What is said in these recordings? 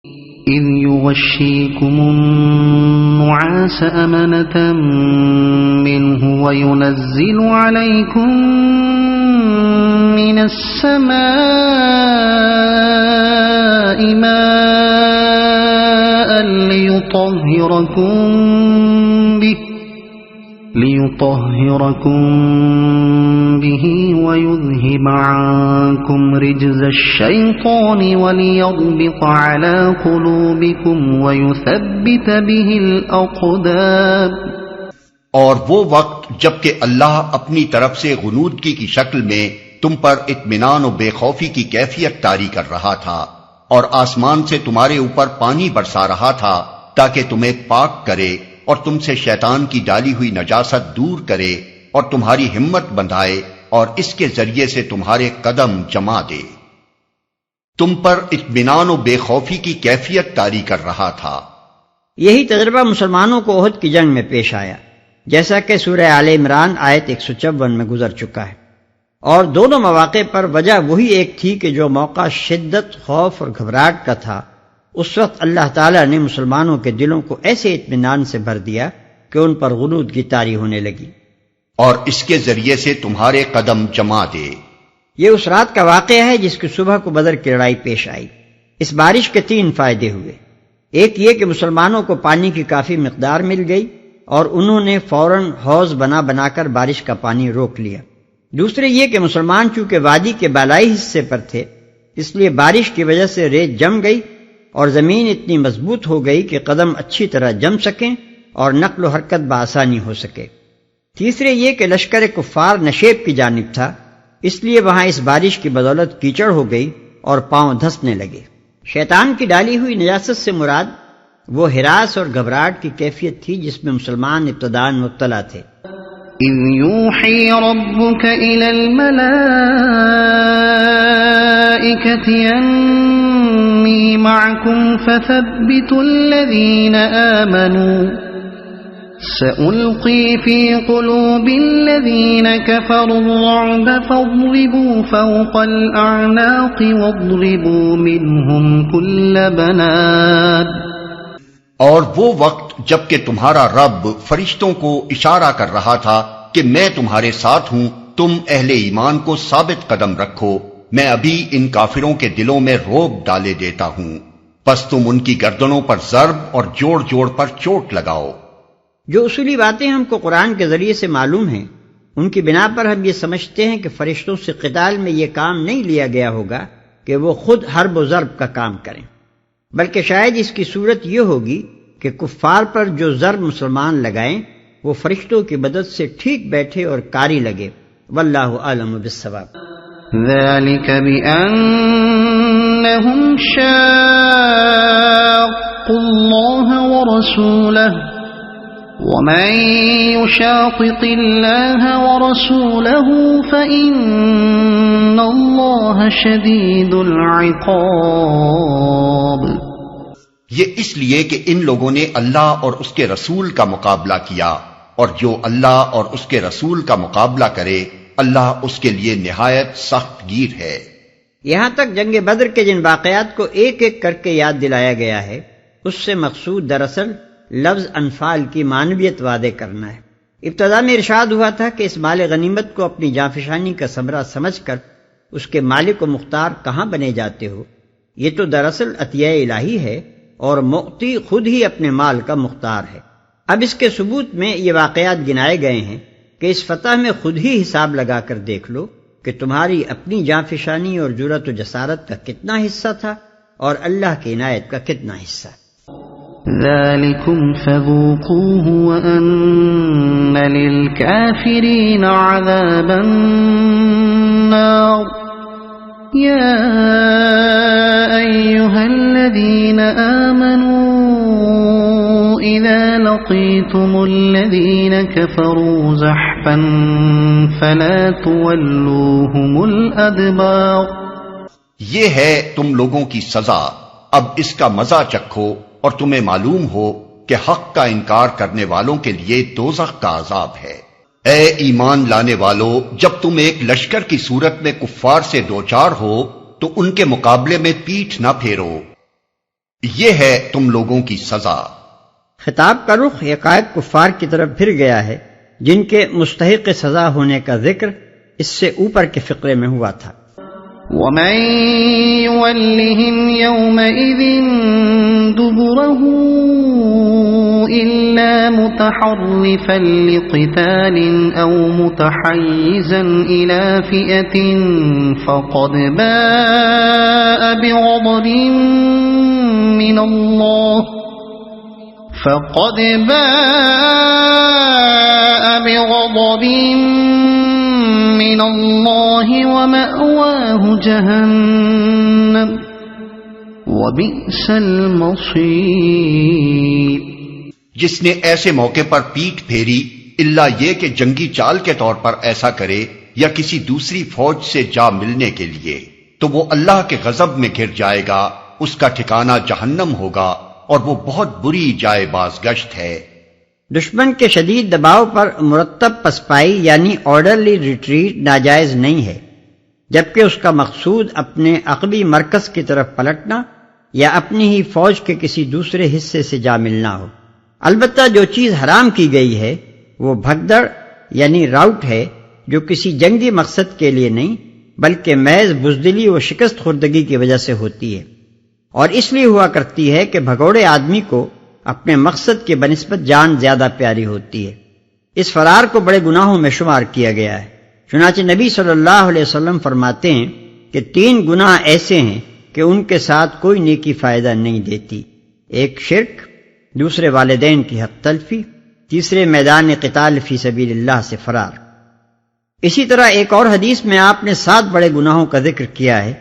إذ يغشيكم النعاس أمنة منه وينزل عليكم من السماء ماء ليطهركم به ويذهب عنكم رجز الشيطان وليربط على قلوبكم ويثبت به الأقدام۔ اور وہ وقت جبکہ اللہ اپنی طرف سے غنودگی کی شکل میں تم پر اطمینان و بے خوفی کی کیفیت طاری کر رہا تھا، اور آسمان سے تمہارے اوپر پانی برسا رہا تھا تاکہ تمہیں پاک کرے اور تم سے شیطان کی ڈالی ہوئی نجاست دور کرے اور تمہاری ہمت بندھائے اور اس کے ذریعے سے تمہارے قدم جما دے۔ تم پر اطمینان و بے خوفی کی کیفیت طاری کر رہا تھا۔ یہی تجربہ مسلمانوں کو احد کی جنگ میں پیش آیا، جیسا کہ سورہ آل عمران آیت 154 میں گزر چکا ہے، اور دونوں مواقع پر وجہ وہی ایک تھی کہ جو موقع شدت، خوف اور گھبراہٹ کا تھا، اس وقت اللہ تعالیٰ نے مسلمانوں کے دلوں کو ایسے اطمینان سے بھر دیا کہ ان پر غنودگی طاری ہونے لگی، اور اس کے ذریعے سے تمہارے قدم جما دے۔ یہ اس رات کا واقعہ ہے جس کی صبح کو بدر کی لڑائی پیش آئی۔ اس بارش کے 3 فائدے ہوئے۔ ایک یہ کہ مسلمانوں کو پانی کی کافی مقدار مل گئی اور انہوں نے فوراً حوض بنا کر بارش کا پانی روک لیا۔ دوسرے یہ کہ مسلمان چونکہ وادی کے بالائی حصے پر تھے، اس لیے بارش کی وجہ سے ریت جم گئی اور زمین اتنی مضبوط ہو گئی کہ قدم اچھی طرح جم سکیں اور نقل و حرکت بآسانی ہو سکے۔ تیسرے یہ کہ لشکر کفار نشیب کی جانب تھا، اس لیے وہاں اس بارش کی بدولت کیچڑ ہو گئی اور پاؤں دھسنے لگے۔ شیطان کی ڈالی ہوئی نجاست سے مراد وہ ہراس اور گھبراہٹ کی کیفیت تھی جس میں مسلمان ابتداء مبتلا تھے۔ إذ يوحي ربك إلى الملائكة أني معكم فثبتوا الذين آمنوا سألقي في قلوب الذين كفروا الرعب فاضربوا فوق الأعناق واضربوا منهم كل بنان۔ اور وہ وقت جبکہ تمہارا رب فرشتوں کو اشارہ کر رہا تھا کہ میں تمہارے ساتھ ہوں، تم اہل ایمان کو ثابت قدم رکھو، میں ابھی ان کافروں کے دلوں میں رعب ڈالے دیتا ہوں، پس تم ان کی گردنوں پر ضرب اور جوڑ جوڑ پر چوٹ لگاؤ۔ جو اصولی باتیں ہم کو قرآن کے ذریعے سے معلوم ہیں، ان کی بنا پر ہم یہ سمجھتے ہیں کہ فرشتوں سے قتال میں یہ کام نہیں لیا گیا ہوگا کہ وہ خود حرب و ضرب کا کام کریں، بلکہ شاید اس کی صورت یہ ہوگی کہ کفار پر جو ضرب مسلمان لگائیں وہ فرشتوں کی مدد سے ٹھیک بیٹھے اور کاری لگے۔ واللہ اعلم بالصواب۔ ذلك بأنهم شاقوا الله ورسوله ومن يشاقق الله ورسوله فإن الله شديد العقاب۔ یہ اس لیے کہ ان لوگوں نے اللہ اور اس کے رسول کا مقابلہ کیا، اور جو اللہ اور اس کے رسول کا مقابلہ کرے اللہ اس کے لیے نہایت سخت گیر ہے۔ یہاں تک جنگ بدر کے جن واقعات کو ایک ایک کر کے یاد دلایا گیا ہے، اس سے مقصود دراصل لفظ انفال کی معنویت وعدے کرنا ہے۔ ابتدا میں ارشاد ہوا تھا کہ اس مال غنیمت کو اپنی جانفشانی کا ثمرہ سمجھ کر اس کے مالک و مختار کہاں بنے جاتے ہو۔ یہ تو دراصل عطیہ الہی ہے اور مؤتی خود ہی اپنے مال کا مختار ہے۔ اب اس کے ثبوت میں یہ واقعات گنائے گئے ہیں کہ اس فتح میں خود ہی حساب لگا کر دیکھ لو کہ تمہاری اپنی جانفشانی اور جرأت و جسارت کا کتنا حصہ تھا اور اللہ کی عنایت کا کتنا حصہ۔ ذلكم فذوقوه وأن للكافرين عذاب النار يا أيها الذين آمنوا إذا لقيتم الذين كفروا زحفا فلا تولوهم الأدبار۔ یہ ہے تم لوگوں کی سزا، اب اس کا مزہ چکھو اور تمہیں معلوم ہو کہ حق کا انکار کرنے والوں کے لیے دوزخ کا عذاب ہے۔ اے ایمان لانے والو، جب تم ایک لشکر کی صورت میں کفار سے دوچار ہو تو ان کے مقابلے میں پیٹھ نہ پھیرو، یہ ہے تم لوگوں کی سزا۔ خطاب کا رخ یکایک کفار کی طرف پھر گیا ہے جن کے مستحق سزا ہونے کا ذکر اس سے اوپر کے فقرے میں ہوا تھا۔ وَمَن يُوَلِّهِمْ يَوْمَئِذٍ دُبُرَهُ إِلَّا مُتَحَرِّفًا لِقِتَالٍ أَوْ مُتَحَيِّزًا إِلَى فِئَةٍ فَقَدْ بَاءَ بِغَضَبٍ من اللہ ومأواہ جہنم وبئس المصیر۔ جس نے ایسے موقع پر پیٹھ پھیری الا یہ کہ جنگی چال کے طور پر ایسا کرے یا کسی دوسری فوج سے جا ملنے کے لیے، تو وہ اللہ کے غضب میں گر جائے گا، اس کا ٹھکانہ جہنم ہوگا اور وہ بہت بری جائے بازگشت ہے۔ دشمن کے شدید دباؤ پر مرتب پسپائی یعنی آرڈرلی ریٹریٹ ناجائز نہیں ہے، جبکہ اس کا مقصود اپنے عقبی مرکز کی طرف پلٹنا یا اپنی ہی فوج کے کسی دوسرے حصے سے جا ملنا ہو۔ البتہ جو چیز حرام کی گئی ہے وہ بھگدڑ یعنی راؤٹ ہے، جو کسی جنگی مقصد کے لیے نہیں بلکہ محض بزدلی و شکست خوردگی کی وجہ سے ہوتی ہے، اور اس لیے ہوا کرتی ہے کہ بھگوڑے آدمی کو اپنے مقصد کے بنسبت جان زیادہ پیاری ہوتی ہے۔ اس فرار کو بڑے گناہوں میں شمار کیا گیا ہے، چنانچہ نبی صلی اللہ علیہ وسلم فرماتے ہیں کہ 3 گناہ ایسے ہیں کہ ان کے ساتھ کوئی نیکی فائدہ نہیں دیتی، ایک شرک، دوسرے والدین کی حق تلفی، تیسرے میدان قتال فی سبیل اللہ سے فرار۔ اسی طرح ایک اور حدیث میں آپ نے 7 بڑے گناہوں کا ذکر کیا ہے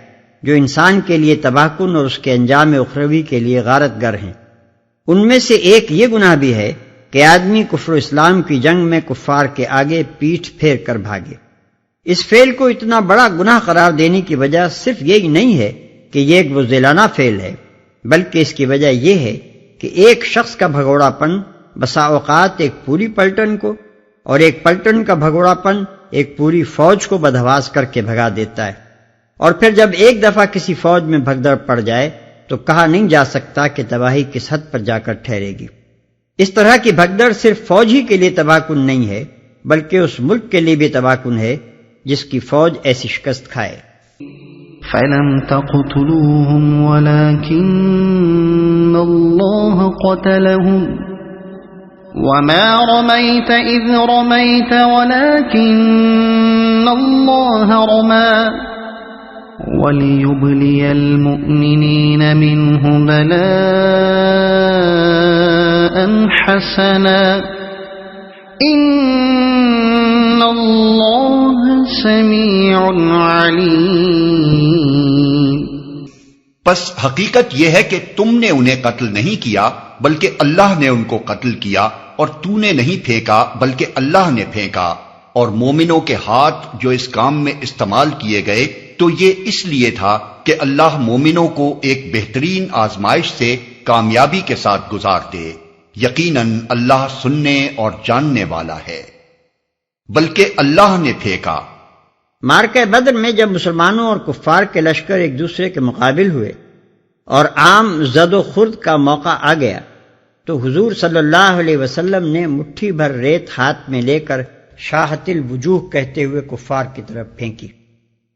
جو انسان کے لیے تباہ کن اور اس کے انجام اخروی کے لیے غارت گر ہیں۔ ان میں سے ایک یہ گناہ بھی ہے کہ آدمی کفر و اسلام کی جنگ میں کفار کے آگے پیٹھ پھیر کر بھاگے۔ اس فعل کو اتنا بڑا گناہ قرار دینے کی وجہ صرف یہی نہیں ہے کہ یہ ایک بزدلانہ فعل ہے، بلکہ اس کی وجہ یہ ہے کہ ایک شخص کا بھگوڑا پن بسا اوقات ایک پوری پلٹن کو، اور ایک پلٹن کا بھگوڑا پن ایک پوری فوج کو بدحواس کر کے بھگا دیتا ہے، اور پھر جب ایک دفعہ کسی فوج میں بھگدڑ پڑ جائے تو کہا نہیں جا سکتا کہ تباہی کس حد پر جا کر ٹھہرے گی۔ اس طرح کی بھگدڑ صرف فوج ہی کے لیے تباہ کن نہیں ہے بلکہ اس ملک کے لیے بھی تباہ کن ہے جس کی فوج ایسی شکست کھائے۔ فَلَمْ تَقْتُلُوهُمْ وَلَكِنَّ اللَّهَ قَتَلَهُمْ وَمَا رَمَيْتَ إِذْ رَمَيْتَ وَلَكِنَّ اللَّهَ رَمَى وَلِيُبْلِيَ الْمُؤْمِنِينَ مِنْهُ بَلَاءً حَسَنًا إِنَّ اللَّهَ سَمِيعٌ عَلِيمٌ۔ پس حقیقت یہ ہے کہ تم نے انہیں قتل نہیں کیا بلکہ اللہ نے ان کو قتل کیا، اور تو نے نہیں پھینکا بلکہ اللہ نے پھینکا، اور مومنوں کے ہاتھ جو اس کام میں استعمال کیے گئے تو یہ اس لیے تھا کہ اللہ مومنوں کو ایک بہترین آزمائش سے کامیابی کے ساتھ گزار دے، یقیناً اللہ سننے اور جاننے والا ہے۔ بلکہ اللہ نے پھینکا۔ معرکہ بدر میں جب مسلمانوں اور کفار کے لشکر ایک دوسرے کے مقابل ہوئے اور عام زد و خرد کا موقع آ گیا تو حضور صلی اللہ علیہ وسلم نے مٹھی بھر ریت ہاتھ میں لے کر شاہت الوجوہ کہتے ہوئے کفار کی طرف پھینکی،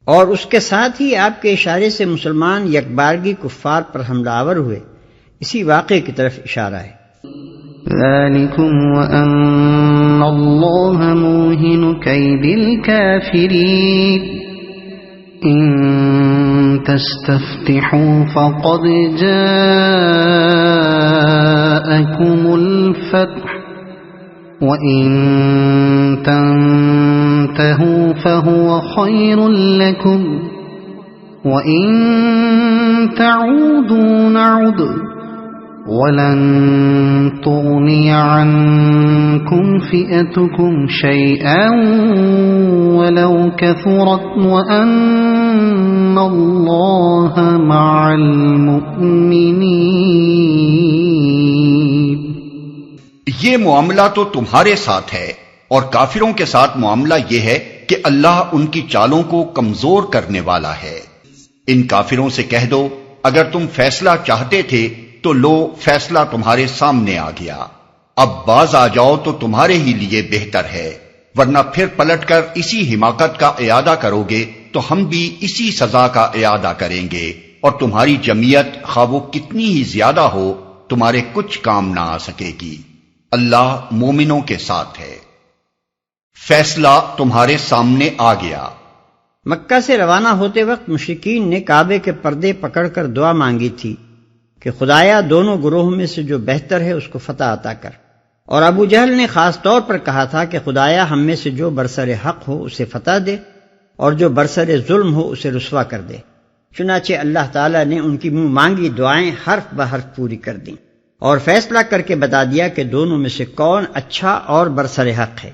اور اس کے ساتھ ہی آپ کے اشارے سے مسلمان یکبارگی کفار پر حملہ آور ہوئے۔ اسی واقعے کی طرف اشارہ ہے۔ ذَلِكُمْ وَأَنَّ اللَّهَ مُوهِنُ كَيْدِ الْكَافِرِينَ إِن تَسْتَفْتِحُوا فَقَدْ جَاءَكُمُ الْفَتْحُ وَإِن تَنْتَهُوا فَهُوَ خَيْرٌ لَكُمْ وَإِن تَعُودُوا نَعُدْ وَلَن تُغْنِيَ عَنكُمْ فِئَتُكُمْ شَيْئًا وَلَوْ كَثُرَتْ وَأَنَّ اللَّهَ مَعَ الْمُؤْمِنِينَ۔ یہ معاملہ تو تمہارے ساتھ ہے، اور کافروں کے ساتھ معاملہ یہ ہے کہ اللہ ان کی چالوں کو کمزور کرنے والا ہے۔ ان کافروں سے کہہ دو اگر تم فیصلہ چاہتے تھے تو لو فیصلہ تمہارے سامنے آ گیا، اب باز آ جاؤ تو تمہارے ہی لیے بہتر ہے، ورنہ پھر پلٹ کر اسی حماقت کا اعادہ کرو گے تو ہم بھی اسی سزا کا اعادہ کریں گے، اور تمہاری جمعیت خواہ وہ کتنی ہی زیادہ ہو تمہارے کچھ کام نہ آ سکے گی۔ اللہ مومنوں کے ساتھ ہے۔ فیصلہ تمہارے سامنے آ گیا۔ مکہ سے روانہ ہوتے وقت مشرکین نے کعبے کے پردے پکڑ کر دعا مانگی تھی کہ خدایا دونوں گروہوں میں سے جو بہتر ہے اس کو فتح عطا کر، اور ابو جہل نے خاص طور پر کہا تھا کہ خدایا ہم میں سے جو برسر حق ہو اسے فتح دے، اور جو برسر ظلم ہو اسے رسوا کر دے۔ چنانچہ اللہ تعالیٰ نے ان کی منہ مانگی دعائیں حرف بحرف پوری کر دیں، اور فیصلہ کر کے بتا دیا کہ دونوں میں سے کون اچھا اور برسر حق ہے۔